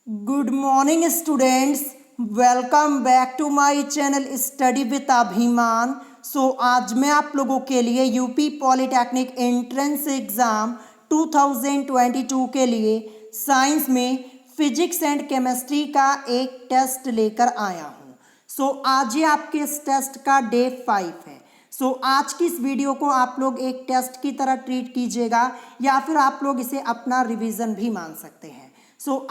Good morning students, welcome back to my channel study with Abhiman. आज मैं आप लोगों के लिए यूपी पॉलिटेक्निक एंट्रेंस एग्ज़ाम 2022 के लिए साइंस में फिजिक्स एंड केमिस्ट्री का एक टेस्ट लेकर आया हूँ। आज ये आपके इस टेस्ट का डे 5 है। आज की इस वीडियो को आप लोग एक टेस्ट की तरह ट्रीट कीजिएगा या फिर आप लोग इसे अपना रिवीजन भी मान सकते हैं।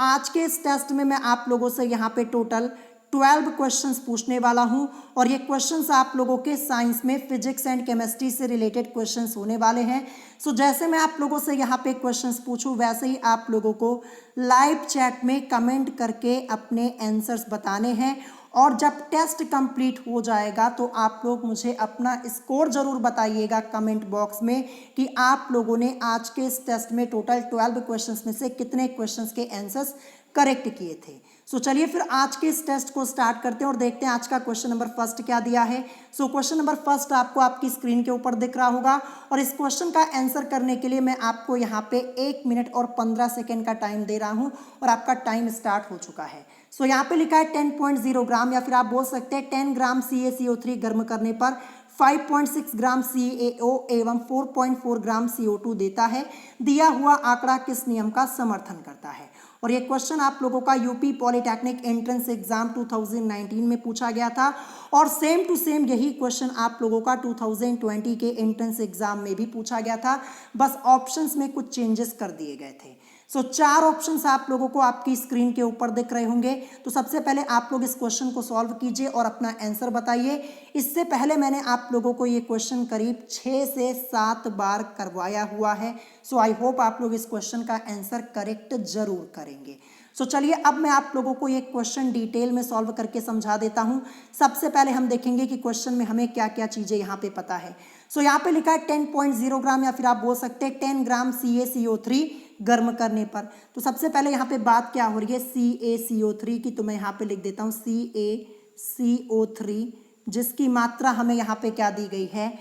आज के इस टेस्ट में मैं आप लोगों से यहाँ पे टोटल 12 क्वेश्चंस पूछने वाला हूँ और ये क्वेश्चंस आप लोगों के साइंस में फिजिक्स एंड केमिस्ट्री से रिलेटेड क्वेश्चंस होने वाले हैं। जैसे मैं आप लोगों से यहाँ पे क्वेश्चंस पूछूँ वैसे ही आप लोगों को लाइव चैट में कमेंट करके अपने आंसर्स बताने हैं और जब टेस्ट कंप्लीट हो जाएगा तो आप लोग मुझे अपना स्कोर ज़रूर बताइएगा कमेंट बॉक्स में कि आप लोगों ने आज के इस टेस्ट में टोटल 12 क्वेश्चंस में से कितने क्वेश्चंस के आंसर्स करेक्ट किए थे। चलिए फिर आज के इस टेस्ट को स्टार्ट करते हैं और देखते हैं आज का क्वेश्चन नंबर फर्स्ट क्या दिया है। क्वेश्चन नंबर फर्स्ट आपको आपकी स्क्रीन के ऊपर दिख रहा होगा और इस क्वेश्चन का आंसर करने के लिए मैं आपको यहाँ पे 1 मिनट और 15 सेकेंड का टाइम दे रहा हूँ और आपका टाइम स्टार्ट हो चुका है। यहाँ पे लिखा है 10.0 ग्राम या फिर आप बोल सकते हैं 10 ग्राम CaCO3 गर्म करने पर 5.6 ग्राम CaO एवं 4.4 ग्राम CO2 देता है। दिया हुआ आंकड़ा किस नियम का समर्थन करता है? और ये क्वेश्चन आप लोगों का यूपी पॉलिटेक्निक एंट्रेंस एग्जाम 2019 में पूछा गया था और सेम टू सेम यही क्वेश्चन आप लोगों का 2020 के एंट्रेंस एग्जाम में भी पूछा गया था, बस ऑप्शंस में कुछ चेंजेस कर दिए गए थे। 4 ऑप्शंस आप लोगों को आपकी स्क्रीन के ऊपर दिख रहे होंगे। सबसे पहले आप लोग इस क्वेश्चन को सॉल्व कीजिए और अपना आंसर बताइए। इससे पहले मैंने आप लोगों को ये क्वेश्चन करीब 6 से 7 बार करवाया हुआ है। आई होप आप लोग इस क्वेश्चन का आंसर करेक्ट जरूर करेंगे। चलिए अब मैं आप लोगों को ये क्वेश्चन डिटेल में सॉल्व करके समझा देता हूँ। सबसे पहले हम देखेंगे कि क्वेश्चन में हमें क्या क्या चीज़ें यहाँ पे पता है। यहाँ पे लिखा है 10.0 ग्राम या फिर आप बोल सकते हैं 10 ग्राम CaCO3 गर्म करने पर। सबसे पहले यहाँ पे बात क्या हो रही है CaCO3 की, तो मैं यहाँ पे लिख देता हूँ CaCO3 जिसकी मात्रा हमें यहाँ पे क्या दी गई है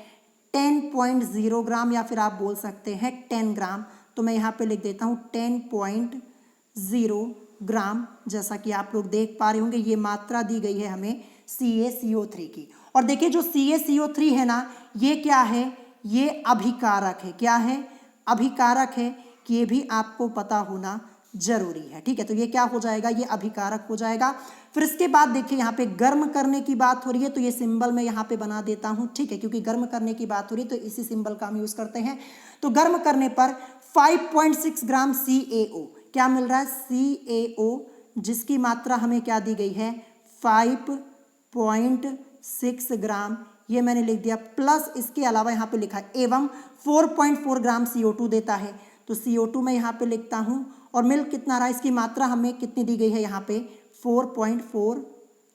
10.0 ग्राम या फिर आप बोल सकते हैं 10 ग्राम। तो मैं यहाँ पे लिख देता हूँ 10.0 ग्राम। जैसा कि आप लोग देख पा रहे होंगे ये मात्रा दी गई है हमें CaCO3 की। और देखिए जो CaCO3 है ना, ये क्या है, ये अभिकारक है। क्या है? अभिकारक है कि ये भी आपको पता होना जरूरी है। ठीक है, तो ये क्या हो जाएगा, ये अभिकारक हो जाएगा। फिर इसके बाद देखिए यहाँ पे गर्म करने की बात हो रही है तो ये सिंबल मैं यहाँ पे बना देता हूँ। ठीक है, क्योंकि गर्म करने की बात हो रही है तो इसी सिंबल का हम यूज करते हैं। तो गर्म करने पर 5.6 ग्राम CaO क्या मिल रहा है CaO जिसकी मात्रा हमें क्या दी गई है 5.6 ग्राम, ये मैंने लिख दिया। प्लस इसके अलावा यहाँ पे लिखा है एवं 4.4 ग्राम CO2 देता है। तो CO2 मैं यहाँ पे लिखता हूँ और मिल कितना रहा, इसकी मात्रा हमें कितनी दी गई है यहाँ पे 4.4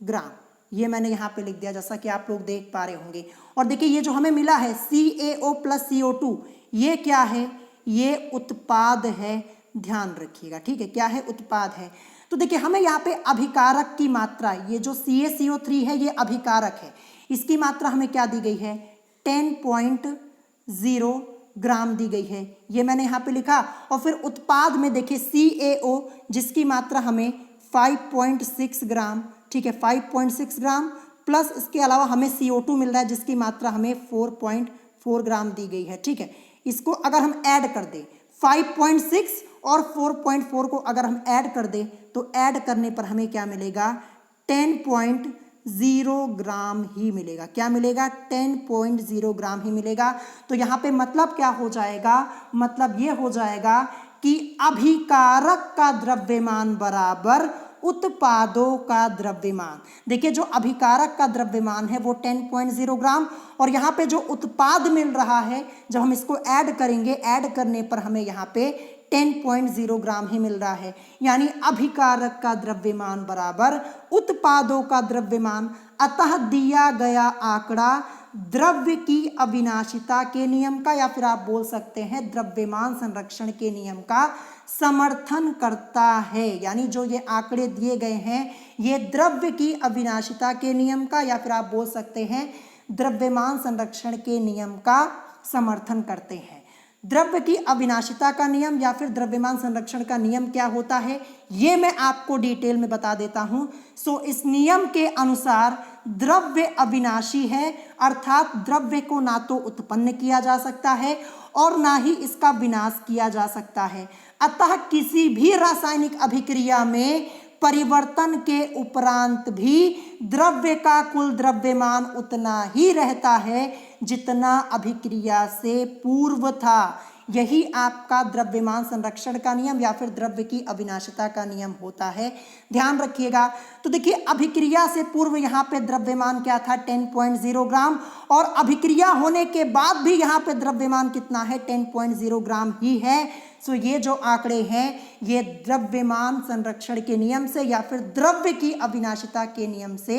ग्राम, ये मैंने यहाँ पे लिख दिया जैसा कि आप लोग देख पा रहे होंगे। और देखिए ये जो हमें मिला है CaO प्लस CO2 ये क्या है, ये उत्पाद है, ध्यान रखिएगा। ठीक है, क्या है, उत्पाद है। तो देखिए हमें यहाँ पे अभिकारक की मात्रा, ये जो CaCO3 है ये अभिकारक है, इसकी मात्रा हमें क्या दी गई है 10.0 ग्राम दी गई है, ये मैंने यहाँ पे लिखा। और फिर उत्पाद में देखिए CaO जिसकी मात्रा हमें 5.6 ग्राम, ठीक है 5.6 ग्राम प्लस इसके अलावा हमें CO2 मिल रहा है जिसकी मात्रा हमें 4.4 ग्राम दी गई है। ठीक है, इसको अगर हम ऐड कर दें 5.6 और 4.4 को अगर हम ऐड कर दें तो ऐड करने पर हमें क्या मिलेगा 10.0 ग्राम ही मिलेगा। क्या मिलेगा 10.0 ग्राम ही मिलेगा। तो यहाँ पे मतलब क्या हो जाएगा, मतलब ये हो जाएगा कि अभिकारक का द्रव्यमान बराबर उत्पादों का द्रव्यमान। देखिए जो अभिकारक का द्रव्यमान है वो 10.0 ग्राम और यहाँ पे जो उत्पाद मिल रहा है जब हम इसको ऐड करेंगे, ऐड करने पर हमें यहाँ पे 10.0 ग्राम ही मिल रहा है। यानी अभिकारक का द्रव्यमान बराबर उत्पादों का द्रव्यमान। अतः दिया गया आंकड़ा द्रव्य की अविनाशिता के नियम का या फिर आप बोल सकते हैं द्रव्यमान संरक्षण के नियम का समर्थन करता है। यानी जो ये आंकड़े दिए गए हैं ये द्रव्य की अविनाशिता के नियम का या फिर आप बोल सकते हैं द्रव्यमान संरक्षण के नियम का समर्थन करते हैं। द्रव्य की अविनाशिता का नियम या फिर द्रव्यमान संरक्षण का नियम क्या होता है, ये मैं आपको डिटेल में बता देता हूं। सो इस नियम के अनुसार द्रव्य अविनाशी है, अर्थात द्रव्य को ना तो उत्पन्न किया जा सकता है और ना ही इसका विनाश किया जा सकता है। अतः किसी भी रासायनिक अभिक्रिया में परिवर्तन के उपरांत भी द्रव्य का कुल द्रव्यमान उतना ही रहता है जितना अभिक्रिया से पूर्व था। यही आपका द्रव्यमान संरक्षण का नियम या फिर द्रव्य की अविनाशिता का नियम होता है, ध्यान रखिएगा। तो देखिए अभिक्रिया से पूर्व यहाँ पे द्रव्यमान क्या था 10.0 ग्राम और अभिक्रिया होने के बाद भी यहाँ पे द्रव्यमान कितना है 10.0 ग्राम ही है। सो ये जो आंकड़े हैं ये द्रव्यमान संरक्षण के नियम से या फिर द्रव्य की अविनाशिता के नियम से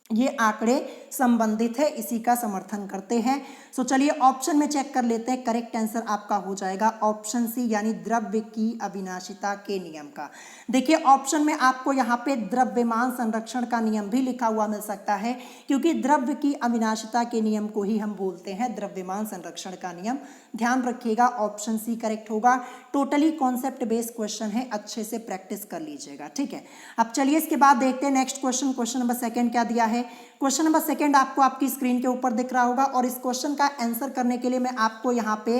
ये आंकड़े संबंधित है, इसी का समर्थन करते हैं। सो चलिए ऑप्शन में चेक कर लेते हैं। करेक्ट आंसर आपका हो जाएगा ऑप्शन सी, यानी द्रव्य की अविनाशिता के नियम का। देखिए ऑप्शन में आपको यहाँ पे द्रव्यमान संरक्षण का नियम भी लिखा हुआ मिल सकता है, क्योंकि द्रव्य की अविनाशिता के नियम को ही हम बोलते हैं द्रव्यमान संरक्षण का नियम। ध्यान रखिएगा ऑप्शन सी करेक्ट होगा। टोटली कॉन्सेप्ट बेस्ड क्वेश्चन है, अच्छे से प्रैक्टिस कर लीजिएगा, ठीक है। अब चलिए इसके बाद देखते हैं next question. Question number second क्या दिया है। क्वेश्चन नंबर सेकंड आपको आपकी स्क्रीन के ऊपर दिख रहा होगा और इस क्वेश्चन का आंसर करने के लिए मैं आपको यहाँ पे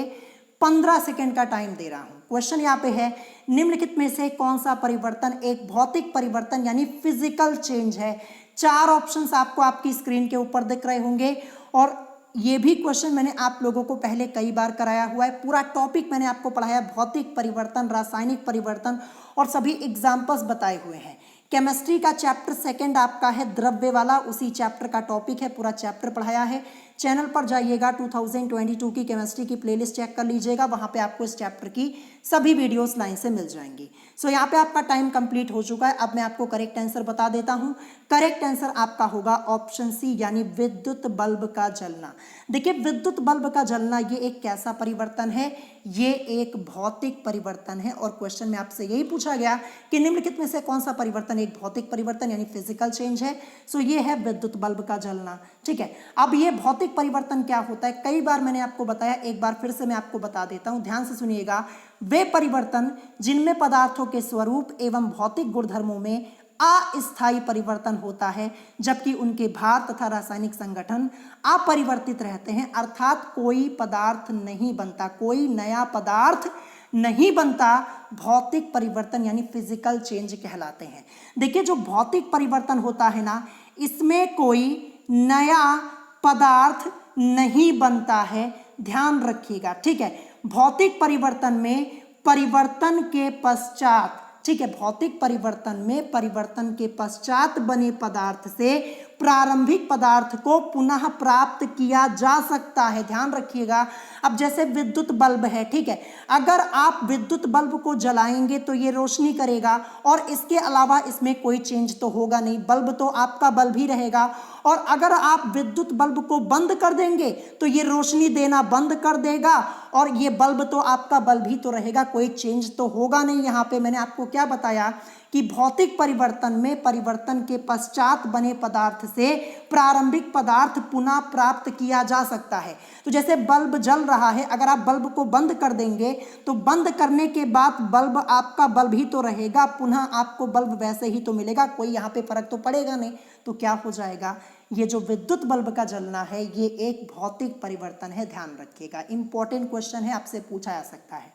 15 सेकंड का टाइम दे रहा हूँ। क्वेश्चन यहाँ पे है, निम्नलिखित में से कौन सा परिवर्तन एक भौतिक परिवर्तन यानी फिजिकल चेंज है। 4 ऑप्शंस आपको आपकी स्क्रीन के ऊपर दिख रहे होंगे और ये भी क्वेश्चन मैंने आप लोगों को पहले कई बार कराया हुआ है। पूरा टॉपिक मैंने आपको पढ़ाया, भौतिक परिवर्तन, रासायनिक परिवर्तन और सभी एग्जाम्पल्स बताए हुए हैं। केमिस्ट्री का चैप्टर सेकंड आपका है द्रव्य वाला, उसी चैप्टर का टॉपिक है, पूरा चैप्टर पढ़ाया है। चैनल पर जाइएगा 2022 की केमिस्ट्री की प्लेलिस्ट चेक कर लीजिएगा, वहां पे आपको इस चैप्टर की सभी वीडियोस लाइन से मिल जाएंगी। सो यहाँ पे आपका टाइम कंप्लीट हो चुका है। अब मैं आपको करेक्ट आंसर बता देता हूँ। करेक्ट आंसर आपका होगा ऑप्शन सी, यानी विद्युत बल्ब का जलना। देखिए विद्युत बल्ब का जलना ये एक कैसा परिवर्तन है, ये एक भौतिक परिवर्तन है। और क्वेश्चन में आपसे यही पूछा गया कि निम्नलिखित में से कौन सा परिवर्तन एक भौतिक परिवर्तन यानी फिजिकल चेंज है। सो ये है विद्युत बल्ब का जलना, ठीक है। अब ये भौतिक परिवर्तन क्या होता है, कई बार मैंने आपको बताया, एक बार फिर से मैं आपको बता देता हूं, ध्यान से सुनिएगा। वे परिवर्तन जिनमें पदार्थों के स्वरूप एवं भौतिक गुणधर्मों में अस्थायी परिवर्तन होता है, जबकि उनके भार तथा रासायनिक संगठन अपरिवर्तित रहते हैं, अर्थात कोई पदार्थ नहीं बनता, कोई नया पदार्थ नहीं बनता, भौतिक परिवर्तन यानी फिजिकल चेंज कहलाते हैं। देखिए जो भौतिक परिवर्तन होता है ना, इसमें कोई नया पदार्थ नहीं बनता है, ध्यान रखिएगा, ठीक है। भौतिक परिवर्तन में परिवर्तन के पश्चात, ठीक है, भौतिक परिवर्तन में परिवर्तन के पश्चात बने पदार्थ से प्रारंभिक पदार्थ को पुनः प्राप्त किया जा सकता है, ध्यान रखिएगा। अब जैसे विद्युत बल्ब है, ठीक है, अगर आप विद्युत बल्ब को जलाएंगे तो ये रोशनी करेगा और इसके अलावा इसमें कोई चेंज तो होगा नहीं, बल्ब तो आपका बल्ब ही रहेगा। और अगर आप विद्युत बल्ब को बंद कर देंगे तो ये रोशनी देना बंद कर देगा और ये बल्ब तो आपका बल्ब ही तो रहेगा, कोई चेंज तो होगा नहीं। यहाँ पे मैंने आपको क्या बताया कि भौतिक परिवर्तन में परिवर्तन के पश्चात बने पदार्थ से प्रारंभिक पदार्थ पुनः प्राप्त किया जा सकता है। तो जैसे बल्ब जल रहा है, अगर आप बल्ब को बंद कर देंगे तो बंद करने के बाद बल्ब आपका बल्ब ही तो रहेगा, पुनः आपको बल्ब वैसे ही तो मिलेगा, कोई यहाँ पे फर्क तो पड़ेगा नहीं। तो क्या हो जाएगा, ये जो विद्युत बल्ब का जलना है ये एक भौतिक परिवर्तन है, ध्यान रखिएगा। इंपॉर्टेंट क्वेश्चन है, आपसे पूछा जा सकता है।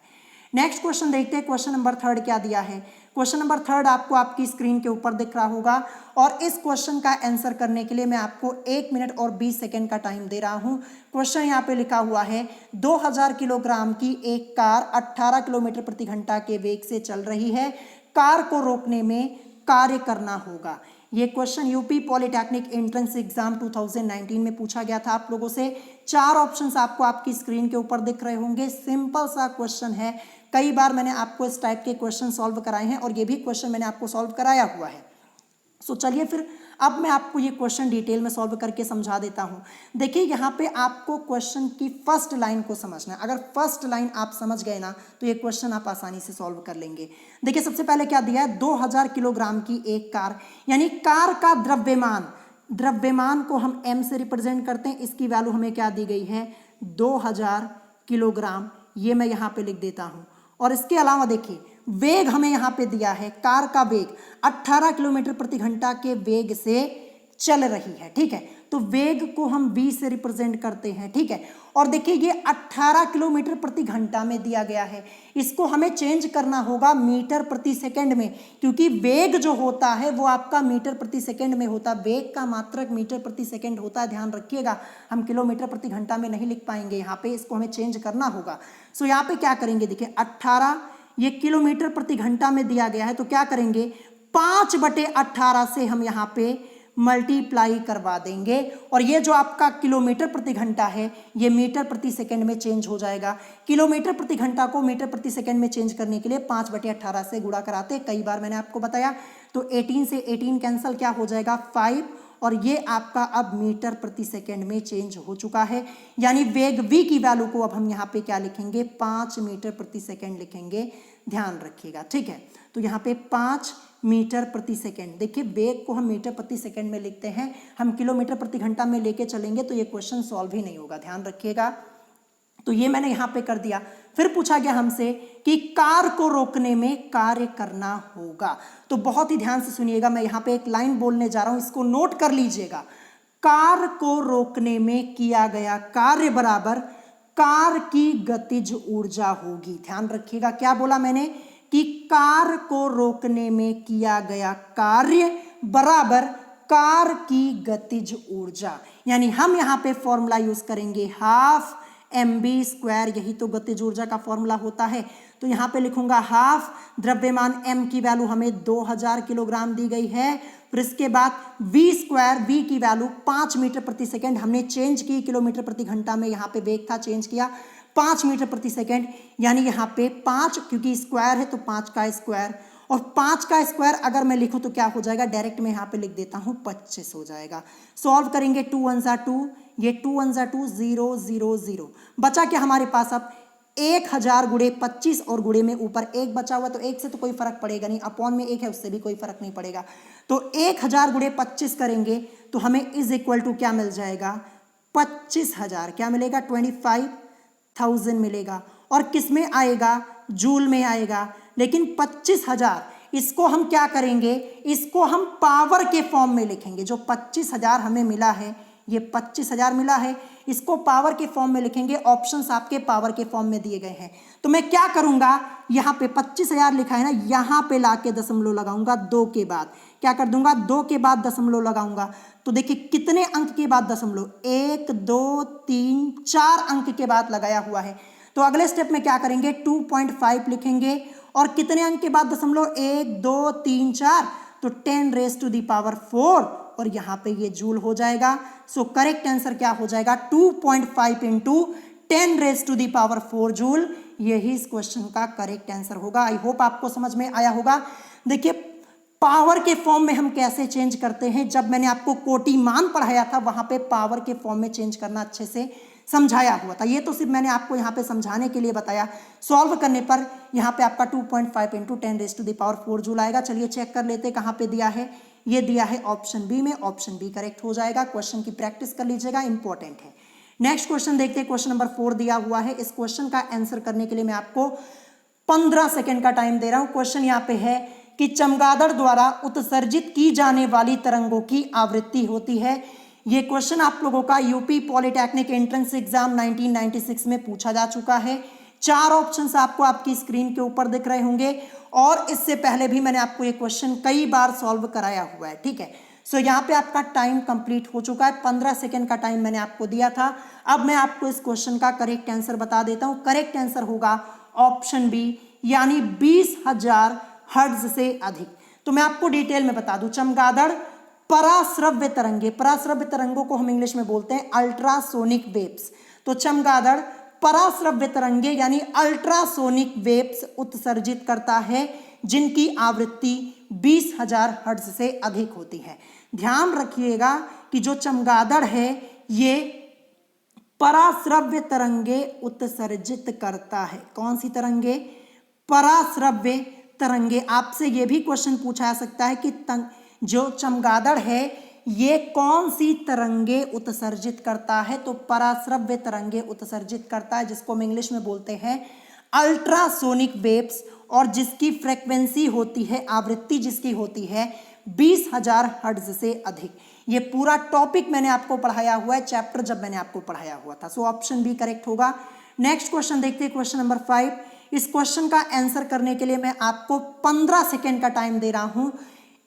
नेक्स्ट क्वेश्चन देखते हैं। क्वेश्चन नंबर 3 क्या दिया है। क्वेश्चन नंबर 3 आपको आपकी स्क्रीन के ऊपर दिख रहा होगा और इस क्वेश्चन का आंसर करने के लिए मैं आपको 1 मिनट और 20 सेकंड का टाइम दे रहा हूं। क्वेश्चन यहाँ पे लिखा हुआ है, 2000 किलोग्राम की एक कार 18 किलोमीटर प्रति घंटा के वेग से चल रही है, कार को रोकने में कार्य करना होगा। ये question UP polytechnic entrance exam 2019 में पूछा गया था आप लोगों से। 4 ऑप्शंस आपको आपकी स्क्रीन के ऊपर दिख रहे होंगे। सिंपल सा क्वेश्चन है, कई बार मैंने आपको इस टाइप के क्वेश्चन सॉल्व कराए हैं और ये भी क्वेश्चन मैंने आपको सॉल्व कराया हुआ है। सो चलिए फिर अब मैं आपको ये क्वेश्चन डिटेल में सॉल्व करके समझा देता हूँ। देखिए यहाँ पे आपको क्वेश्चन की फर्स्ट लाइन को समझना है। अगर फर्स्ट लाइन आप समझ गए ना तो ये क्वेश्चन आप आसानी से सॉल्व कर लेंगे। देखिए सबसे पहले क्या दिया है, 2000 किलोग्राम की एक कार, यानी कार का द्रव्यमान, द्रव्यमान को हम m से रिप्रेजेंट करते हैं, इसकी वैल्यू हमें क्या दी गई है 2000 किलोग्राम। ये मैं यहाँ पे लिख देता हूँ। और इसके अलावा देखिए वेग हमें यहाँ पे दिया है, कार का वेग 18 किलोमीटर प्रति घंटा के वेग से चल रही है, ठीक है। तो वेग को हम v से रिप्रेजेंट करते हैं, ठीक है। और देखिए ये 18 किलोमीटर प्रति घंटा में दिया गया है, इसको हमें चेंज करना होगा मीटर प्रति सेकंड में, क्योंकि वेग जो होता है वो आपका मीटर प्रति सेकंड में होता है, वेग का मात्रक मीटर प्रति सेकंड होता है, ध्यान रखिएगा। हम किलोमीटर प्रति घंटा में नहीं लिख पाएंगे यहाँ पे, इसको हमें चेंज करना होगा। सो यहाँ पे क्या करेंगे, देखिए 18 ये किलोमीटर प्रति घंटा में दिया गया है, तो क्या करेंगे 5/18 से हम यहाँ पे मल्टीप्लाई करवा देंगे, और ये जो आपका किलोमीटर प्रति घंटा है ये मीटर प्रति सेकंड में चेंज हो जाएगा। किलोमीटर प्रति घंटा को मीटर प्रति सेकंड में चेंज करने के लिए 5/18 से गुणा कराते, कई बार मैंने आपको बताया। तो 18 से 18 कैंसिल, क्या हो जाएगा 5, और ये आपका अब मीटर प्रति सेकंड में चेंज हो चुका है। यानी वेग v की वैल्यू को अब हम यहाँ पे क्या लिखेंगे, 5 मीटर प्रति सेकंड लिखेंगे, ध्यान रखिएगा, ठीक है। तो यहाँ पे 5 मीटर प्रति सेकंड, देखिए वेग को हम मीटर प्रति सेकंड में लिखते हैं, हम किलोमीटर प्रति घंटा में लेके चलेंगे तो ये क्वेश्चन सॉल्व ही नहीं होगा, ध्यान रखिएगा। तो ये मैंने यहाँ पे कर दिया। फिर पूछा गया हमसे कि कार को रोकने में कार्य करना होगा, तो बहुत ही ध्यान से सुनिएगा, मैं यहाँ पे एक लाइन बोलने जा रहा हूँ, इसको नोट कर लीजिएगा। कार को रोकने में किया गया कार्य बराबर कार की गतिज ऊर्जा होगी, ध्यान रखिएगा। क्या बोला मैंने कि कार को रोकने में किया गया कार्य बराबर कार की गतिज ऊर्जा, यानी हम यहाँ पे फॉर्मूला यूज करेंगे 12 mv², यही तो गतिज ऊर्जा का फॉर्मूला होता है। तो यहाँ पे लिखूंगा 12, द्रव्यमान m की वैल्यू हमें 2000 किलोग्राम दी गई है, फिर इसके बाद v² v की वैल्यू 5 मीटर प्रति सेकंड हमने चेंज की, किलोमीटर प्रति घंटा में यहाँ पे वेग था, चेंज किया 5 मीटर प्रति सेकंड, यानी यहाँ पे 5, क्योंकि स्क्वायर है तो 5 का स्क्वायर, और 5 का स्क्वायर अगर मैं लिखूं तो क्या हो जाएगा, डायरेक्ट मैं यहाँ पे लिख देता हूँ 25 हो जाएगा। सॉल्व करेंगे 2 1 जा 2, ये 2 1 जा 2, 0 0 0, बचा क्या हमारे पास अब 1000 गुणे 25, और गुणे में ऊपर 1 बचा हुआ, तो 1 से तो कोई फर्क पड़ेगा नहीं, अपॉन में 1 है उससे भी कोई फर्क नहीं पड़ेगा। तो 1000 गुणे 25 करेंगे तो हमें इज इक्वल टू क्या मिल जाएगा, 25,000, क्या मिलेगा 25,000 मिलेगा, और किस में आएगा, जूल में आएगा। लेकिन 25,000 इसको हम क्या करेंगे, इसको हम पावर के फॉर्म में लिखेंगे। जो 25,000 हमें मिला है, ये 25,000 मिला है, इसको पावर के फॉर्म में लिखेंगे। ऑप्शंस आपके पावर के फॉर्म में दिए गए हैं, तो मैं क्या करूंगा, यहाँ पे 25,000 लिखा है ना, यहाँ पे लाके दशमलव लगाऊंगा 2 के बाद, क्या कर दूंगा 2 के बाद दशमलव लगाऊंगा। तो देखिए कितने अंक के बाद दशमलव, 1 2 3 4 अंक के बाद लगाया हुआ है। तो अगले स्टेप में क्या करेंगे, 2.5 लिखेंगे, और कितने अंक के बाद दशमलव, 1 2 3 4, तो 10⁻⁴, और यहाँ पे ये जूल हो जाएगा। सो करेक्ट आंसर क्या हो जाएगा, 2.5 इंटू 10⁻⁴ जूल, यही इस क्वेश्चन का करेक्ट आंसर होगा। आई होप आपको समझ में आया होगा। देखिए पावर के फॉर्म में हम कैसे चेंज करते हैं, जब मैंने आपको कोटि मान पढ़ाया था वहां पे पावर के फॉर्म में चेंज करना अच्छे से समझाया हुआ था, ये तो सिर्फ मैंने आपको यहाँ पे समझाने के लिए बताया। सॉल्व करने पर यहाँ पे आपका 2.5 इंटू 10⁻⁴ जूल आएगा। चलिए चेक कर लेते कहाँ पे दिया है, ये दिया है ऑप्शन बी में, ऑप्शन बी करेक्ट हो जाएगा। क्वेश्चन की प्रैक्टिस कर लीजिएगा, इंपॉर्टेंट है। नेक्स्ट क्वेश्चन देखते हैं, क्वेश्चन नंबर 4 दिया हुआ है। इस क्वेश्चन का आंसर करने के लिए मैं आपको 15 सेकेंड का टाइम दे रहा हूँ। क्वेश्चन यहाँ पे है कि चमगादड़ द्वारा उत्सर्जित की जाने वाली तरंगों की आवृत्ति होती है। ये क्वेश्चन आप लोगों का यूपी पॉलिटेक्निक एंट्रेंस एग्जाम 1996 में पूछा जा चुका है। 4 ऑप्शंस आपको आपकी स्क्रीन के ऊपर दिख रहे होंगे, और इससे पहले भी मैंने आपको ये क्वेश्चन कई बार सॉल्व कराया हुआ है, ठीक है। सो यहाँ पे आपका टाइम कंप्लीट हो चुका है, 15 सेकेंड का टाइम मैंने आपको दिया था। अब मैं आपको इस क्वेश्चन का करेक्ट आंसर बता देता हूँ। करेक्ट आंसर होगा ऑप्शन बी, यानी 20,000 हर्ट्ज से अधिक। तो मैं आपको डिटेल में बता दूं, चमगादड़ पराश्रव्य तरंगे, पराश्रव्य तरंगों को हम इंग्लिश में बोलते हैं अल्ट्रासोनिक वेव्स। तो चमगादड़ पराश्रव्य तरंगे यानी अल्ट्रासोनिक वेव्स उत्सर्जित करता है, जिनकी आवृत्ति 20,000 हर्ट्ज से अधिक होती है। ध्यान रखिएगा कि जो चमगादड़ है ये पराश्रव्य तरंगे उत्सर्जित करता है। कौन सी तरंगे, पराश्रव्य तरंगे। आपसे ये भी क्वेश्चन पूछा जा सकता है कि जो चमगादड़ है ये कौन सी तरंगे उत्सर्जित करता है? तो पराश्रव्य तरंगे उत्सर्जित करता है, जिसको हम इंग्लिश में बोलते हैं अल्ट्रासोनिक वेव्स, और जिसकी फ्रीक्वेंसी होती है, आवृत्ति जिसकी होती है 20,000 हर्ट्ज से अधिक। ये पूरा टॉपिक मैंने आपको पढ़ाया हुआ है, चैप्टर जब मैंने आपको पढ़ाया हुआ था। सो ऑप्शन बी करेक्ट होगा। नेक्स्ट क्वेश्चन देखते हैं, क्वेश्चन नंबर 5। इस क्वेश्चन का आंसर करने के लिए मैं आपको 15 सेकेंड का टाइम दे रहा हूं।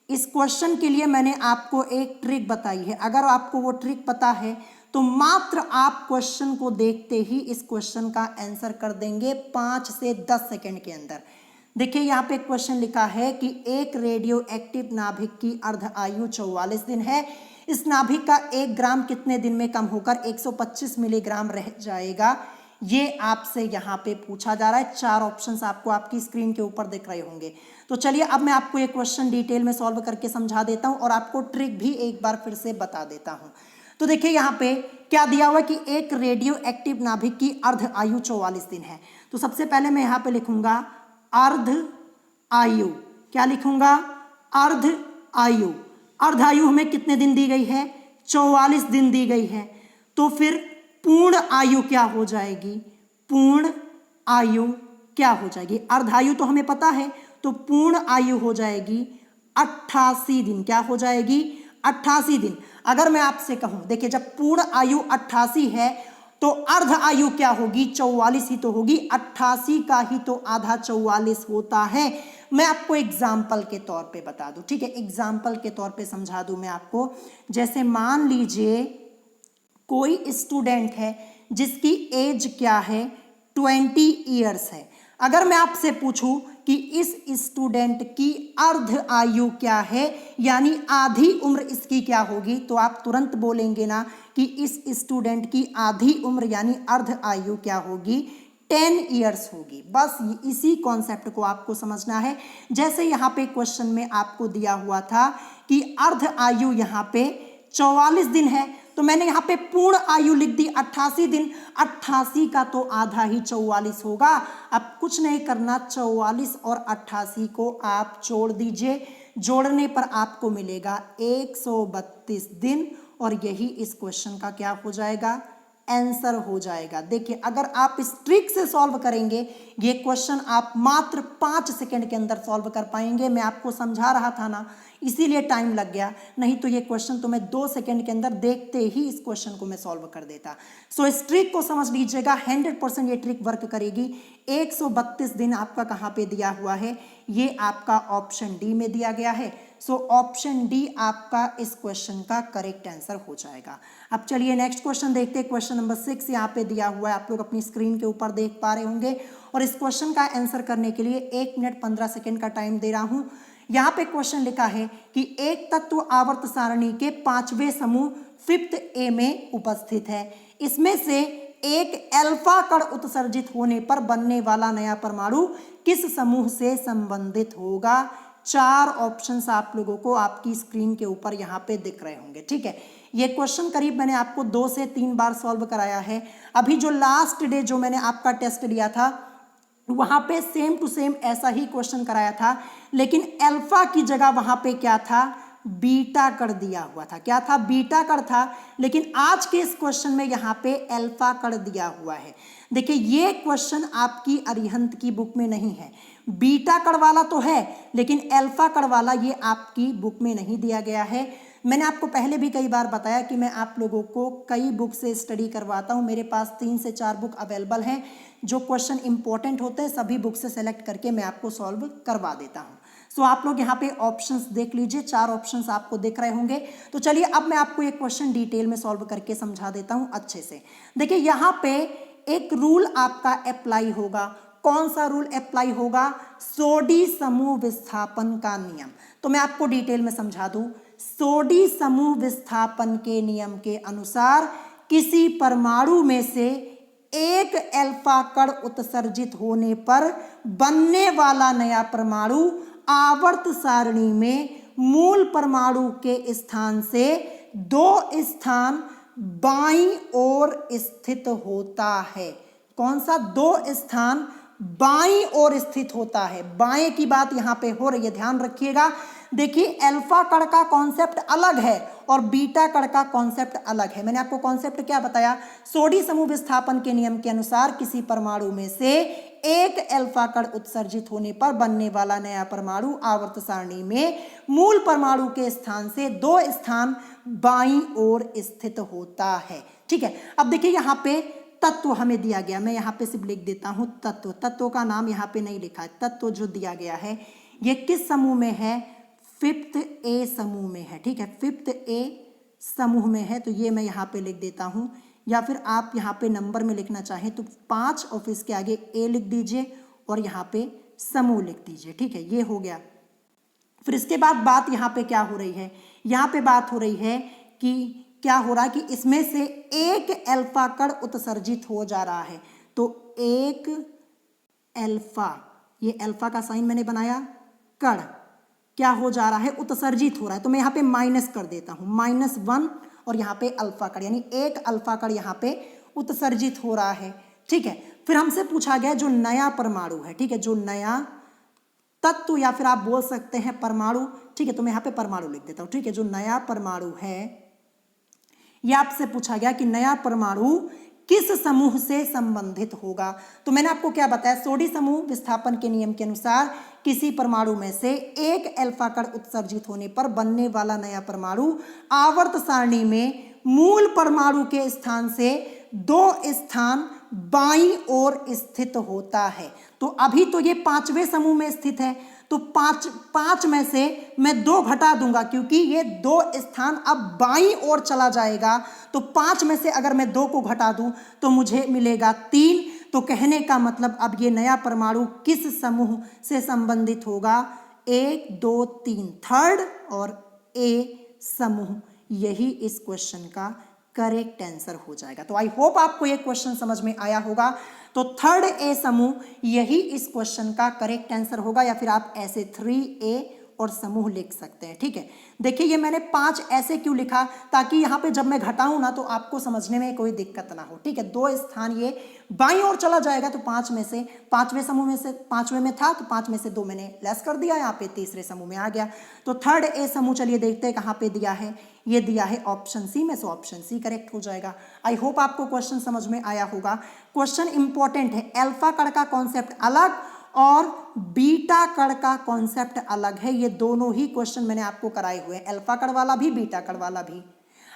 इस क्वेश्चन के लिए मैंने आपको एक ट्रिक बताई है, अगर आपको वो ट्रिक पता है तो मात्र आप क्वेश्चन को देखते ही इस क्वेश्चन का आंसर कर देंगे 5 से 10 सेकेंड के अंदर। देखिए यहाँ पे क्वेश्चन लिखा है कि एक रेडियो एक्टिव नाभिक की अर्ध आयु 44 दिन है। इस नाभिक का 1 ग्राम कितने दिन में कम होकर 125 मिलीग्राम रह जाएगा? ये आपसे यहाँ पे पूछा जा रहा है। 4 ऑप्शंस आपको आपकी स्क्रीन के ऊपर दिख रहे होंगे। तो चलिए अब मैं आपको ये क्वेश्चन डिटेल में सॉल्व करके समझा देता हूँ और आपको ट्रिक भी एक बार फिर से बता देता हूँ। तो देखिए यहाँ पे क्या दिया हुआ है कि एक रेडियो एक्टिव नाभिक की अर्ध आयु 44 दिन है। तो सबसे पहले मैं यहाँ पे लिखूंगा अर्ध आयु। क्या लिखूंगा? अर्ध आयु। अर्ध आयु हमें कितने दिन दी गई है? 44 दिन दी गई है। तो फिर पूर्ण आयु क्या हो जाएगी? पूर्ण आयु क्या हो जाएगी? अर्ध आयु तो हमें पता है, तो पूर्ण आयु हो जाएगी 88 दिन। क्या हो जाएगी? 88 दिन। अगर मैं आपसे कहूं, देखिए जब पूर्ण आयु 88 है तो अर्ध आयु क्या होगी? 44 ही तो होगी। 88 का ही तो आधा 44 होता है। मैं आपको एग्जाम्पल के तौर पे बता दूं, ठीक है, एग्जाम्पल के तौर पे समझा दूं मैं आपको। जैसे मान लीजिए कोई स्टूडेंट है जिसकी एज क्या है? 20 ईयर्स है। अगर मैं आपसे पूछूं कि इस स्टूडेंट की अर्ध आयु क्या है, यानी आधी उम्र इसकी क्या होगी, तो आप तुरंत बोलेंगे ना कि इस स्टूडेंट की आधी उम्र यानी अर्ध आयु क्या होगी? 10 ईयर्स होगी। बस इसी कॉन्सेप्ट को आपको समझना है। जैसे यहाँ पे क्वेश्चन में आपको दिया हुआ था कि अर्ध आयु यहाँ पे 44 दिन है, तो मैंने यहाँ पे पूर्ण आयु लिख दी 88 दिन। 88 का तो आधा ही 44 होगा। अब कुछ नहीं करना, 44 और 88 को आप जोड़ दीजिए। जोड़ने पर आपको मिलेगा 132 दिन, और यही इस क्वेश्चन का क्या हो जाएगा? आंसर हो जाएगा। देखिए अगर आप इस ट्रिक से सॉल्व करेंगे ये क्वेश्चन आप मात्र 5 सेकंड के अंदर सॉल्व कर पाएंगे। मैं आपको समझा रहा था ना, इसीलिए टाइम लग गया, नहीं तो ये क्वेश्चन तो मैं 2 सेकंड के अंदर देखते ही इस क्वेश्चन को मैं सॉल्व कर देता। सो इस ट्रिक को समझ लीजिएगा, 100% ये ट्रिक वर्क करेगी। 132 दिन आपका कहाँ पे दिया हुआ है? ये आपका ऑप्शन डी में दिया गया है। सो ऑप्शन डी आपका इस क्वेश्चन का करेक्ट आंसर हो जाएगा। अब चलिए नेक्स्ट क्वेश्चन देखते हैं। क्वेश्चन नंबर 6 यहाँ पे दिया हुआ है, आप लोग अपनी स्क्रीन के ऊपर देख पा रहे होंगे, और इस क्वेश्चन का आंसर करने के लिए 1 मिनट 15 सेकेंड का टाइम दे रहा हूँ। यहाँ पे क्वेश्चन लिखा है कि एक तत्व आवर्त सारणी के 5वें समूह 5th ए में उपस्थित है। इसमें से एक अल्फा कण उत्सर्जित होने पर बनने वाला नया परमाणु किस समूह से संबंधित होगा? 4 ऑप्शंस आप लोगों को आपकी स्क्रीन के ऊपर यहाँ पे दिख रहे होंगे, ठीक है। ये क्वेश्चन करीब मैंने आपको 2 से 3 बार सॉल्व कराया है। अभी जो लास्ट डे जो मैंने आपका टेस्ट लिया था वहाँ पे सेम टू सेम ऐसा ही क्वेश्चन कराया था, लेकिन अल्फा की जगह वहाँ पे क्या था? बीटा कण दिया हुआ था। क्या था? बीटा कण था। लेकिन आज के इस क्वेश्चन में यहाँ पे अल्फा कण दिया हुआ है। देखिए ये क्वेश्चन आपकी अरिहंत की बुक में नहीं है। बीटा कण वाला तो है, लेकिन अल्फा कण वाला ये आपकी बुक में नहीं दिया गया है। मैंने आपको पहले भी कई बार बताया कि मैं आप लोगों को कई बुक से स्टडी करवाता हूँ। मेरे पास 3 से 4 बुक अवेलेबल हैं। जो क्वेश्चन इंपॉर्टेंट होते हैं सभी बुक से सेलेक्ट करके मैं आपको सॉल्व करवा देता हूँ। सो आप लोग यहाँ पे ऑप्शंस देख लीजिए, 4 ऑप्शंस आपको दिख रहे होंगे। तो चलिए अब मैं आपको ये क्वेश्चन डिटेल में सॉल्व करके समझा देता हूँ अच्छे से। देखिए यहाँ पे एक रूल आपका अप्लाई होगा। कौन सा रूल अप्लाई होगा? सोडी समूह विस्थापन का नियम। तो मैं आपको डिटेल में समझा दूं। सोडी समूह विस्थापन के नियम के अनुसार किसी परमाणु में से एक अल्फा कण उत्सर्जित होने पर बनने वाला नया परमाणु आवर्त सारणी में मूल परमाणु के स्थान से 2 स्थान बाईं ओर स्थित होता है। कौन सा? 2 स्थान बाईं ओर स्थित होता है। बाएं की बात यहाँ पे हो रही है, ध्यान रखिएगा। देखिए अल्फा कण का कॉन्सेप्ट अलग है और बीटा कण का कॉन्सेप्ट अलग है। मैंने आपको कॉन्सेप्ट क्या बताया, सोडी समूह विस्थापन के नियम के अनुसार किसी परमाणु में से एक अल्फा कण उत्सर्जित होने पर बनने वाला नया परमाणु आवर्त सारणी में मूल परमाणु के स्थान से 2 स्थान बाईं ओर स्थित होता है। ठीक है, अब देखिए यहाँ पे तत्व हमें दिया गया, मैं यहाँ पे सिर्फ लिख देता हूँ तत्व। तत्व का नाम यहाँ पे नहीं लिखा है। तत्व जो दिया गया है ये किस समूह में है, 5th A समूह में है। ठीक है, 5th A समूह में है, तो ये मैं यहाँ पे लिख देता हूँ, या फिर आप यहाँ पे नंबर में लिखना चाहें तो 5 और फिर इसके आगे A लिख दीजिए और यहाँ पे समूह लिख दीजिए। ठीक है, ये हो गया। फिर इसके बाद बात यहाँ पे क्या हो रही है, यहाँ पे बात हो रही है कि क्या हो रहा है कि इसमें से एक अल्फा कण उत्सर्जित हो जा रहा है। तो एक अल्फा, ये अल्फा का साइन मैंने बनाया, कण क्या हो जा रहा है, उत्सर्जित हो रहा है। तो मैं यहाँ पे माइनस कर देता हूँ, -1 और यहाँ पे अल्फा कण, यानी एक अल्फा कण यहाँ पे उत्सर्जित हो रहा है। ठीक है, फिर हमसे पूछा गया जो नया परमाणु है, ठीक है, जो नया तत्व या फिर आप बोल सकते हैं परमाणु। ठीक है, तो मैं यहाँ पे परमाणु लिख देता हूँ। ठीक है, जो नया परमाणु है यह आपसे पूछा गया कि नया परमाणु किस समूह से संबंधित होगा। तो मैंने आपको क्या बताया, सोडी समूह विस्थापन के नियम के अनुसार किसी परमाणु में से एक अल्फा कण उत्सर्जित होने पर बनने वाला नया परमाणु आवर्त सारणी में मूल परमाणु के स्थान से 2 स्थान बाईं ओर स्थित होता है। तो अभी तो ये 5वें समूह में स्थित है, तो 5 में से मैं 2 घटा दूंगा क्योंकि ये 2 स्थान अब बाईं ओर चला जाएगा। तो 5 में से अगर मैं 2 को घटा दूं तो मुझे मिलेगा 3। तो कहने का मतलब अब ये नया परमाणु किस समूह से संबंधित होगा, 1 2 3 थर्ड और A समूह, यही इस क्वेश्चन का करेक्ट आंसर हो जाएगा। तो आई होप आपको ये क्वेश्चन समझ में आया होगा। तो 3rd A समूह यही इस क्वेश्चन का करेक्ट आंसर होगा, या फिर आप ऐसे 3A और समूह लिख सकते हैं। ठीक है, देखिए ये मैंने 5 ऐसे क्यों लिखा, ताकि यहाँ पे जब मैं घटाऊं ना तो आपको समझने में कोई दिक्कत ना हो। ठीक है, 2 स्थान ये बाईं ओर चला जाएगा, तो 5 में से 5वें समूह में से 5वें में था, तो 5 में से 2 मैंने लेस कर दिया, यहाँ पे तीसरे समूह में आ गया। तो 3rd A समूह चलिए देखते हैं कहाँ पे दिया है, ये दिया है ऑप्शन सी में, सो ऑप्शन सी करेक्ट हो जाएगा। आई होप आपको क्वेश्चन समझ में आया होगा। क्वेश्चन इंपॉर्टेंट है, अल्फा कण का कॉन्सेप्ट अलग और बीटा कण का कॉन्सेप्ट अलग है। ये दोनों ही क्वेश्चन मैंने आपको कराए हुए हैं, अल्फा कण वाला भी बीटा कण वाला भी।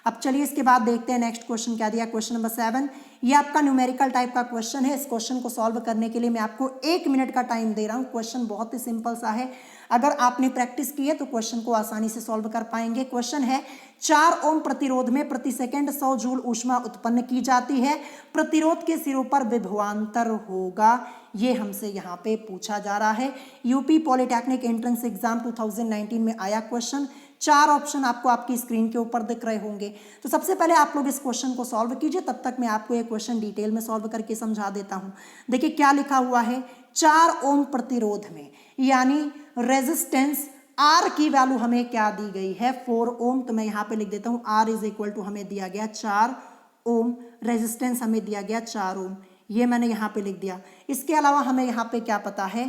अब चलिए इसके बाद देखते हैं नेक्स्ट क्वेश्चन क्या दिया। क्वेश्चन नंबर 7, ये आपका न्यूमेरिकल टाइप का क्वेश्चन है। इस क्वेश्चन को सॉल्व करने के लिए मैं आपको 1 मिनट का टाइम दे रहा हूँ। क्वेश्चन बहुत ही सिंपल सा है, अगर आपने प्रैक्टिस की है तो क्वेश्चन को आसानी से सॉल्व कर पाएंगे। क्वेश्चन है 4 ओम प्रतिरोध में प्रति सेकंड 100 जूल ऊष्मा उत्पन्न की जाती है, प्रतिरोध के सिरों पर विभवांतर होगा। ये हमसे यहाँ पे पूछा जा रहा है। यूपी पॉलिटेक्निक एंट्रेंस एग्जाम 2019 में आया क्वेश्चन। 4 ऑप्शन आपको आपकी स्क्रीन के ऊपर दिख रहे होंगे। तो सबसे पहले आप लोग इस क्वेश्चन को सॉल्व कीजिए, तब तक मैं आपको ये क्वेश्चन डिटेल में सॉल्व करके समझा देता हूँ। देखिए क्या लिखा हुआ है, 4 ओम प्रतिरोध में, यानी रेजिस्टेंस R की वैल्यू हमें क्या दी गई है, 4 ओम। तो मैं यहाँ पे लिख देता हूँ R इज इक्वल टू हमें दिया गया 4 ओम, रेजिस्टेंस हमें दिया गया 4 ओम, ये मैंने यहाँ पे लिख दिया। इसके अलावा हमें यहाँ पे क्या पता है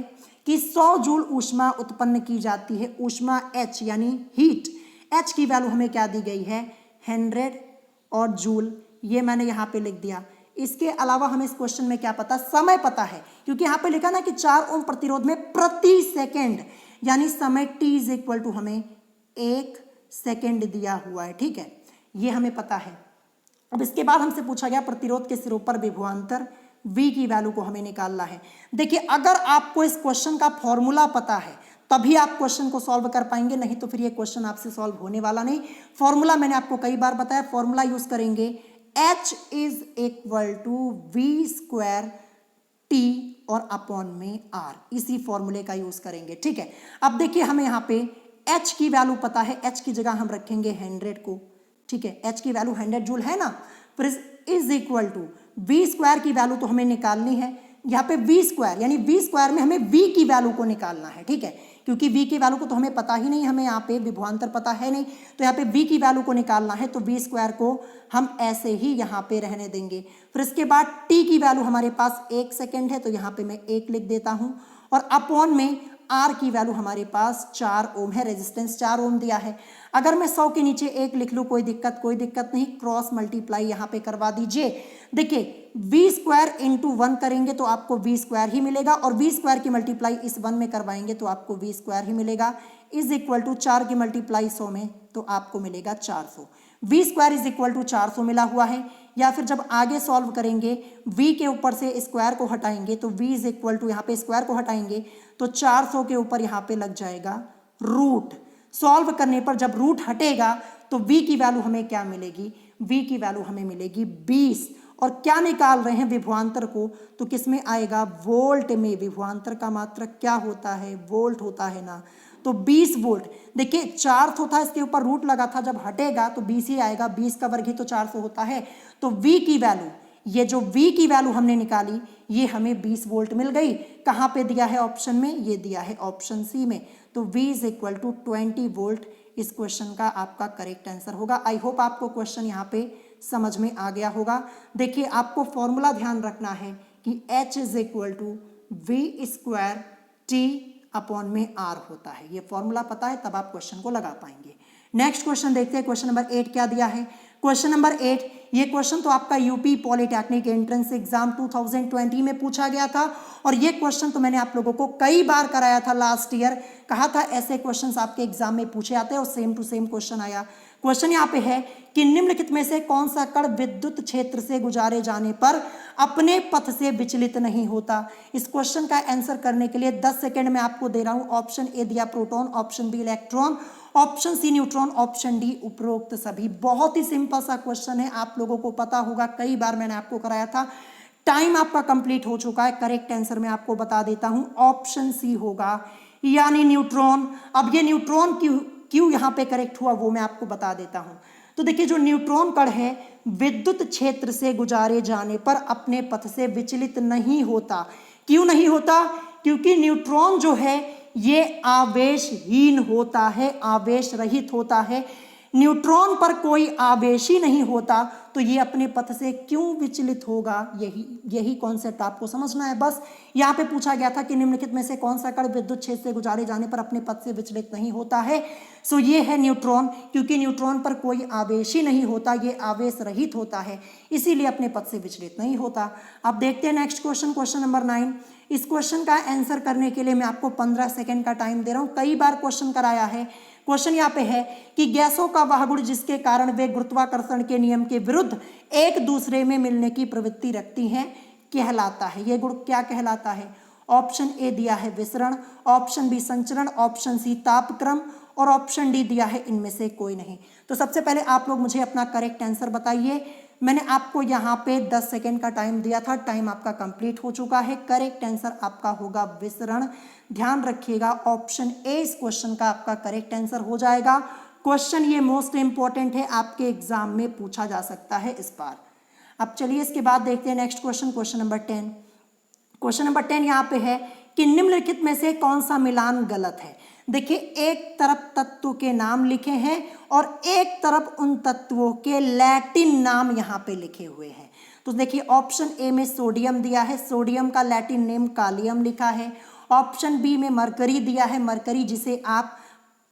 कि 100 जूल ऊष्मा उत्पन्न की जाती है, ऊष्मा H यानी हीट, H की वैल्यू हमें क्या दी गई है 100 और जूल, ये मैंने यहाँ पे लिख दिया। इसके अलावा हमें इस क्वेश्चन में क्या पता, समय पता है, क्योंकि यहाँ पे लिखा ना कि 4 ओम प्रतिरोध में प्रति सेकेंड, यानी समय t इज इक्वल टू हमें 1 सेकेंड दिया हुआ है। ठीक है, ये हमें पता है। अब इसके बाद हमसे पूछा गया प्रतिरोध के सिरों पर विभवांतर V की वैल्यू को हमें निकालना है। देखिए अगर आपको इस क्वेश्चन का फॉर्मूला पता है तभी आप क्वेश्चन को सॉल्व कर पाएंगे, नहीं तो फिर ये क्वेश्चन आपसे सॉल्व होने वाला नहीं। फॉर्मूला मैंने आपको कई बार बताया, फॉर्मूला यूज करेंगे H is equal to V square T और अपॉन में R, इसी फॉर्मूले का यूज करेंगे। ठीक है, अब देखिए हमें यहाँ पे H की वैल्यू पता है, H की जगह हम रखेंगे 100 को। ठीक है, H की वैल्यू 100 जूल है ना, फिर is equal to V square की वैल्यू तो हमें निकालनी है। यहाँ पे V स्क्वायर यानी V स्क्वायर में हमें V की वैल्यू को निकालना है। ठीक है, क्योंकि V की वैल्यू को तो हमें पता ही नहीं, हमें यहाँ पे विभवांतर पता है नहीं, तो यहाँ पे V की वैल्यू को निकालना है। तो V स्क्वायर को हम ऐसे ही यहाँ पे रहने देंगे। फिर इसके बाद T की वैल्यू हमारे पास 1 सेकेंड है, तो यहाँ पे मैं 1 लिख देता हूँ, और अपॉन में आर की वैल्यू हमारे पास 4 ओम है, रेजिस्टेंस 4 ओम दिया है। अगर मैं 100 के नीचे 1 लिख लूँ कोई दिक्कत नहीं, क्रॉस मल्टीप्लाई यहाँ पे करवा दीजिए। देखिए वी स्क्वायर इंटू 1 करेंगे तो आपको वी स्क्वायर ही मिलेगा, और वी स्क्वायर की मल्टीप्लाई इस 1 में करवाएंगे तो आपको वी स्क्वायर ही मिलेगा, इज इक्वल टू 4 की मल्टीप्लाई 100 में तो आपको मिलेगा 400। V square is equal to 400 मिला हुआ है। या फिर जब आगे सॉल्व करेंगे v के ऊपर से स्क्वायर को हटाएंगे तो v इज इक्वल टू, यहाँ पे स्क्वायर को हटाएंगे तो 400 के ऊपर यहाँ पे लग जाएगा रूट। सॉल्व करने पर जब रूट हटेगा तो v की वैल्यू हमें क्या मिलेगी, v की वैल्यू हमें मिलेगी 20। और क्या निकाल रहे हैं विभवांतर को, तो किस में आएगा, वोल्ट में। विभवांतर का मात्रक क्या होता है, वोल्ट होता है ना, तो 20 वोल्ट। देखिए 400 था, इसके ऊपर रूट लगा था, जब हटेगा तो 20 ही आएगा, 20 का वर्ग ही तो 400 होता है। तो v की वैल्यू, ये जो v की वैल्यू हमने निकाली ये हमें 20 वोल्ट मिल गई। कहाँ पे दिया है ऑप्शन में, ये दिया है ऑप्शन सी में। तो v is equal to 20 volt इस क्वेश्चन का आपका करेक्ट आंसर होगा। आई होप आपको क्वेश्चन यहाँ पे समझ में आ गया होगा। देखिए आपको फॉर्मूला ध्यान रखना है कि h is equal to V square T upon में r होता है। ये फॉर्मूला पता है तब आप क्वेश्चन को लगा पाएंगे। नेक्स्ट क्वेश्चन देखते हैं, क्वेश्चन नंबर 8 क्या दिया है। क्वेश्चन नंबर 8, ये क्वेश्चन तो आपका यूपी पॉलिटेक्निक एंट्रेंस एग्जाम 2020 में पूछा गया था, और ये क्वेश्चन तो मैंने आप लोगों को कई बार कराया था लास्ट ईयर। कहा था ऐसे क्वेश्चंस आपके एग्जाम में पूछे जाते हैं और सेम टू सेम क्वेश्चन आया। क्वेश्चन यहाँ पे है कि निम्नलिखित में से कौन सा कण विद्युत क्षेत्र से गुजारे जाने पर अपने पथ से विचलित नहीं होता। इस क्वेश्चन का आंसर करने के लिए 10 सेकंड में आपको दे रहा हूं। ऑप्शन ए दिया proton, option B electron, option C neutron, option D उपरोक्त सभी। बहुत ही सिंपल सा क्वेश्चन है, आप लोगों को पता होगा, कई बार मैंने आपको कराया था। टाइम आपका कंप्लीट हो चुका है। करेक्ट आंसर मैं आपको बता देता हूं, ऑप्शन सी होगा, यानी न्यूट्रॉन। अब ये न्यूट्रॉन क्यों यहाँ पे करेक्ट हुआ वो मैं आपको बता देता हूं। तो देखिए जो न्यूट्रॉन कण है विद्युत क्षेत्र से गुजारे जाने पर अपने पथ से विचलित नहीं होता। क्यों नहीं होता, क्योंकि न्यूट्रॉन जो है ये आवेशहीन होता है, आवेश रहित होता है। न्यूट्रॉन पर कोई आवेश ही नहीं होता तो ये अपने पथ से क्यों विचलित होगा, यही कॉन्सेप्ट आपको समझना है बस। यहाँ पे पूछा गया था कि निम्नलिखित में से कौन सा कण विद्युत क्षेत्र से गुजारे जाने पर अपने पथ से विचलित नहीं होता है। सो ये है न्यूट्रॉन, क्योंकि न्यूट्रॉन पर कोई आवेश ही नहीं होता, ये आवेश रहित होता है, इसीलिए अपने पथ से विचलित नहीं होता। अब देखते हैं नेक्स्ट क्वेश्चन, क्वेश्चन नंबर 9। इस क्वेश्चन का आंसर करने के लिए मैं आपको 15 सेकेंड का टाइम दे रहा हूँ। कई बार क्वेश्चन कराया है। क्वेश्चन यहाँ पे है कि गैसों का वह गुण जिसके कारण वे गुरुत्वाकर्षण के नियम के विरुद्ध एक दूसरे में मिलने की प्रवृत्ति रखती हैं कहलाता है। ये गुण क्या कहलाता है। ऑप्शन ए दिया है विसरण, ऑप्शन बी संचरण, ऑप्शन सी तापक्रम, और ऑप्शन डी दिया है इनमें से कोई नहीं। तो सबसे पहले आप लोग मुझे अपना करेक्ट आंसर बताइए। मैंने आपको यहाँ पे 10 सेकेंड का टाइम दिया था, टाइम आपका कंप्लीट हो चुका है। करेक्ट आंसर आपका होगा विसरण। ध्यान रखिएगा ऑप्शन ए इस क्वेश्चन का आपका करेक्ट आंसर हो जाएगा। क्वेश्चन ये मोस्ट इंपॉर्टेंट है, आपके एग्जाम में पूछा जा सकता है इस बार। अब चलिए इसके बाद देखते हैं next question, question number 10। Question number 10 यहाँ पे है कि निम्नलिखित में से कौन सा मिलान गलत है। देखिए एक तरफ तत्व के नाम लिखे हैं और एक तरफ उन तत्वों के लैटिन नाम यहाँ पे लिखे हुए हैं। तो देखिए ऑप्शन ए में सोडियम दिया है, सोडियम का लैटिन नेम कालियम लिखा है। ऑप्शन बी में मरकरी दिया है, मरकरी जिसे आप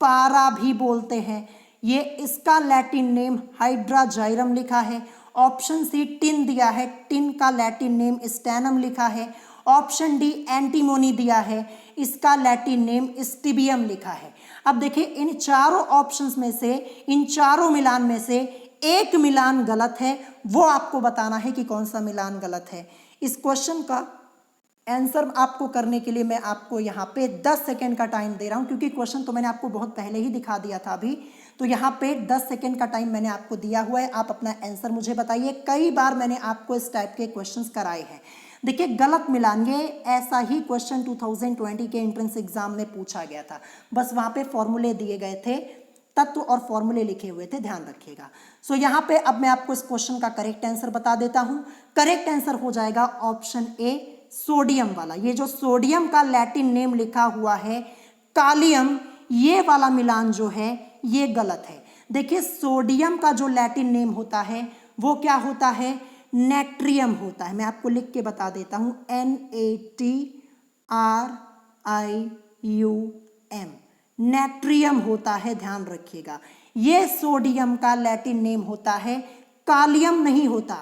पारा भी बोलते हैं, ये इसका लैटिन नेम हाइड्राजाइरम लिखा है। ऑप्शन सी टिन दिया है, टिन का लैटिन नेम स्टैनम लिखा है। ऑप्शन डी एंटीमोनी दिया है, इसका लैटिन नेम स्टिबियम लिखा है। अब देखिए इन चारों ऑप्शंस में से, इन चारों मिलान में से एक मिलान गलत है, वो आपको बताना है कि कौन सा मिलान गलत है। इस क्वेश्चन का आंसर आपको करने के लिए मैं आपको यहाँ पे 10 सेकेंड का टाइम दे रहा हूँ, क्योंकि क्वेश्चन तो मैंने आपको बहुत पहले ही दिखा दिया था अभी। तो यहाँ पे 10 सेकेंड का टाइम मैंने आपको दिया हुआ है, आप अपना आंसर मुझे बताइए। कई बार मैंने आपको इस टाइप के क्वेश्चंस कराए हैं। देखिए गलत मिलान, ये ऐसा ही क्वेश्चन 2020 के एंट्रेंस एग्जाम में पूछा गया था, बस वहाँ पे फॉर्मूले दिए गए थे, तत्व और फॉर्मूले लिखे हुए थे, ध्यान रखिएगा। सो यहाँ पे अब मैं आपको इस क्वेश्चन का करेक्ट आंसर बता देता हूँ। करेक्ट आंसर हो जाएगा ऑप्शन ए सोडियम वाला। ये जो सोडियम का लैटिन नेम लिखा हुआ है कालियम, ये वाला मिलान जो है ये गलत है। देखिए सोडियम का जो लैटिन नेम होता है वो क्या होता है, नेट्रियम होता है। मैं आपको लिख के बता देता हूं, NaTrium नेट्रियम होता है, ध्यान रखिएगा। ये सोडियम का लैटिन नेम होता है, कालियम नहीं होता।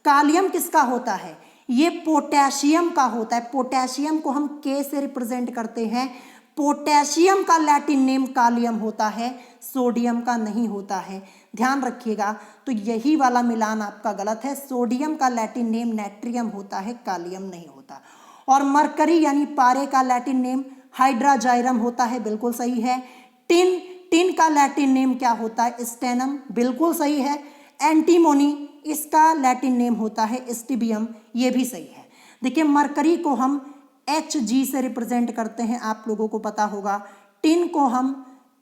कालियम किसका होता है? ये पोटेशियम का होता है। पोटेशियम को हम के से रिप्रेजेंट करते हैं। पोटेशियम का लैटिन नेम कालियम होता है, सोडियम का नहीं होता है, ध्यान रखिएगा। तो यही वाला मिलान आपका गलत है। सोडियम का लैटिन नेम नेट्रियम होता है, कालियम नहीं होता। और मरकरी यानी पारे का लैटिन नेम हाइड्राजाइरम होता है, बिल्कुल सही है। टिन का लैटिन नेम क्या होता है? स्टेनम, बिल्कुल सही है। एंटीमोनी, इसका लैटिन नेम होता है स्टिबियम, ये भी सही है। देखिए मरकरी को हम Hg से रिप्रेजेंट करते हैं, आप लोगों को पता होगा। टिन को हम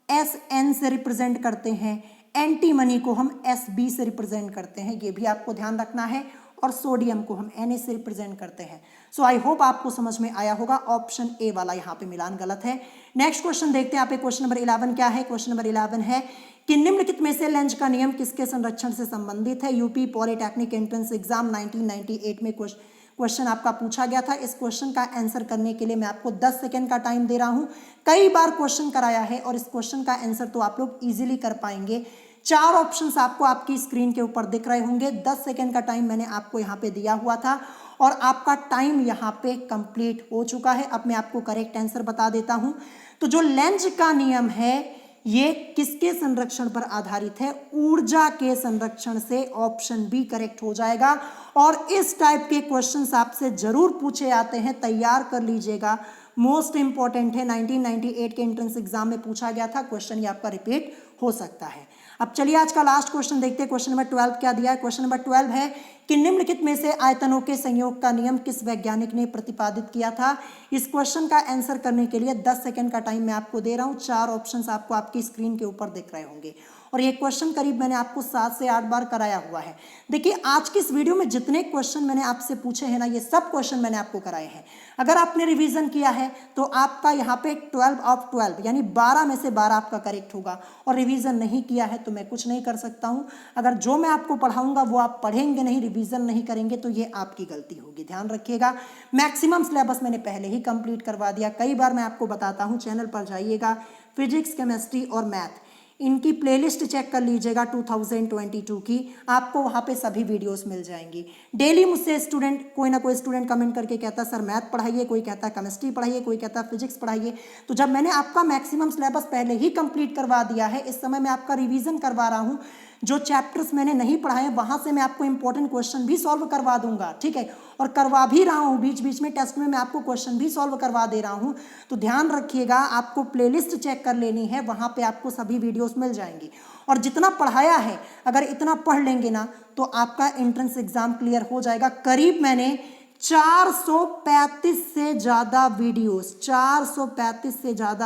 Sn से रिप्रेजेंट करते हैं। एंटीमनी को हम Sb से रिप्रेजेंट करते हैं, ये भी आपको ध्यान रखना है। और सोडियम को हम Na से रिप्रेजेंट करते हैं। सो आई होप आपको समझ में आया होगा। ऑप्शन ए वाला यहाँ पे मिलान गलत है। नेक्स्ट क्वेश्चन देखते हैं। यहाँ पे क्वेश्चन नंबर 11 क्या है? क्वेश्चन नंबर 11 है कि निम्नलिखित में से लेंज का नियम किसके संरक्षण से संबंधित है? यूपी पॉलिटेक्निक एंट्रेंस एग्जाम 1998 में क्वेश्चन आपका पूछा गया था। इस क्वेश्चन का आंसर करने के लिए मैं आपको 10 सेकंड का टाइम दे रहा हूं। कई बार क्वेश्चन कराया है और इस क्वेश्चन का आंसर तो आप लोग इजीली कर पाएंगे। 4 ऑप्शंस आपको आपकी स्क्रीन के ऊपर दिख रहे होंगे। 10 सेकंड का टाइम मैंने आपको यहाँ पे दिया हुआ था और आपका टाइम यहाँ पे कंप्लीट हो चुका है। अब मैं आपको करेक्ट आंसर बता देता हूँ। तो जो लेंज का नियम है ये किसके संरक्षण पर आधारित है? ऊर्जा के संरक्षण से। ऑप्शन बी करेक्ट हो जाएगा। और इस टाइप के क्वेश्चंस आपसे जरूर पूछे आते हैं, तैयार कर लीजिएगा। मोस्ट इंपॉर्टेंट है, 1998 के एंट्रेंस एग्जाम में पूछा गया था क्वेश्चन, ये आपका रिपीट हो सकता है। अब चलिए आज का लास्ट क्वेश्चन देखते हैं। क्वेश्चन नंबर 12 क्या दिया है? क्वेश्चन नंबर 12 है कि निम्नलिखित में से आयतनों के संयोग का नियम किस वैज्ञानिक ने प्रतिपादित किया था? इस क्वेश्चन का आंसर करने के लिए 10 सेकंड का टाइम मैं आपको दे रहा हूं। 4 ऑप्शंस आपको आपकी स्क्रीन के ऊपर दिख रहे होंगे और ये क्वेश्चन करीब मैंने आपको 7 से 8 बार कराया हुआ है। देखिए आज की इस वीडियो में जितने क्वेश्चन मैंने आपसे पूछे हैं ना, ये सब क्वेश्चन मैंने आपको कराए हैं। अगर आपने रिवीजन किया है तो आपका यहाँ पे 12 ऑफ 12 यानी 12 में से 12 आपका करेक्ट होगा। और रिवीजन नहीं किया है तो मैं कुछ नहीं कर सकता हूँ। अगर जो मैं आपको पढ़ाऊंगा वो आप पढ़ेंगे नहीं, रिवीजन नहीं करेंगे तो ये आपकी गलती होगी, ध्यान रखिएगा। मैक्सिमम सिलेबस मैंने पहले ही कंप्लीट करवा दिया। कई बार मैं आपको बताता हूँ, चैनल पर जाइएगा, फिजिक्स, केमिस्ट्री और मैथ इनकी प्लेलिस्ट चेक कर लीजिएगा 2022 की, आपको वहाँ पे सभी वीडियोस मिल जाएंगी। डेली मुझसे स्टूडेंट, कोई ना कोई स्टूडेंट कमेंट करके कहता है सर मैथ पढ़ाइए, कोई कहता है केमिस्ट्री पढ़ाइए, कोई कहता है फिजिक्स पढ़ाइए। तो जब मैंने आपका मैक्सिमम सिलेबस पहले ही कंप्लीट करवा दिया है, इस समय मैं आपका रिवीजन करवा रहा हूँ। जो चैप्टर्स मैंने नहीं पढ़ाए वहाँ से मैं आपको इंपॉर्टेंट क्वेश्चन भी सॉल्व करवा दूंगा, ठीक है, और करवा भी रहा हूँ। बीच बीच में टेस्ट में मैं आपको क्वेश्चन भी सॉल्व करवा दे रहा हूँ। तो ध्यान रखिएगा, आपको प्लेलिस्ट चेक कर लेनी है, वहाँ पे आपको सभी वीडियोस मिल जाएंगी। और जितना पढ़ाया है अगर इतना पढ़ लेंगे ना तो आपका एंट्रेंस एग्जाम क्लियर हो जाएगा। करीब मैंने 435 से ज़्यादा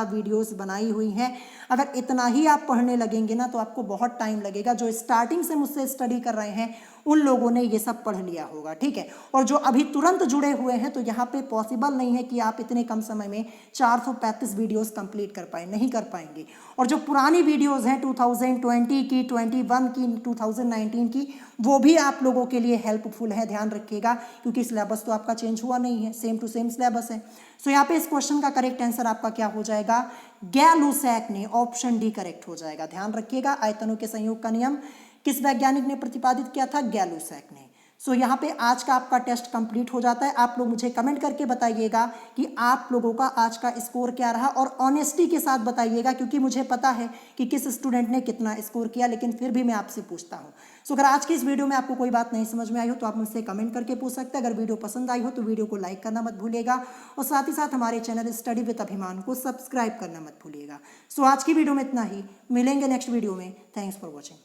वीडियोस बनाई हुई हैं। अगर इतना ही आप पढ़ने लगेंगे ना तो आपको बहुत टाइम लगेगा। जो स्टार्टिंग से मुझसे स्टडी कर रहे हैं उन लोगों ने ये सब पढ़ लिया होगा, ठीक है। और जो अभी तुरंत जुड़े हुए हैं तो यहाँ पे पॉसिबल नहीं है कि आप इतने कम समय में 435 वीडियोस कंप्लीट कर पाए, नहीं कर पाएंगे। और जो पुरानी वीडियोस हैं 2020 की, 21 की, 2019 की, वो भी आप लोगों के लिए हेल्पफुल है, ध्यान रखिएगा, क्योंकि सिलेबस तो आपका चेंज हुआ नहीं है, सेम टू सेम सिलेबस है। सो यहाँ पे इस क्वेश्चन का करेक्ट आंसर आपका क्या हो जाएगा? गैलुसैक ने, ऑप्शन डी करेक्ट हो जाएगा। ध्यान रखिएगा, आयतनों के संयोग का नियम किस वैज्ञानिक ने प्रतिपादित किया था? गैलुसैक ने। सो यहाँ पे आज का आपका टेस्ट कंप्लीट हो जाता है। आप लोग मुझे कमेंट करके बताइएगा कि आप लोगों का आज का स्कोर क्या रहा, और ऑनेस्टी के साथ बताइएगा, क्योंकि मुझे पता है कि किस स्टूडेंट ने कितना स्कोर किया, लेकिन फिर भी मैं आपसे पूछता हूँ। सो अगर आज की इस वीडियो में आपको कोई बात नहीं समझ में आई हो तो आप मुझसे कमेंट करके पूछ सकते हैं। अगर वीडियो पसंद आई हो तो वीडियो को लाइक करना मत भूलिएगा, और साथ ही साथ हमारे चैनल स्टडी विद अभिमान को सब्सक्राइब करना मत भूलिएगा। सो आज की वीडियो में इतना ही, मिलेंगे नेक्स्ट वीडियो में। Thanks for watching.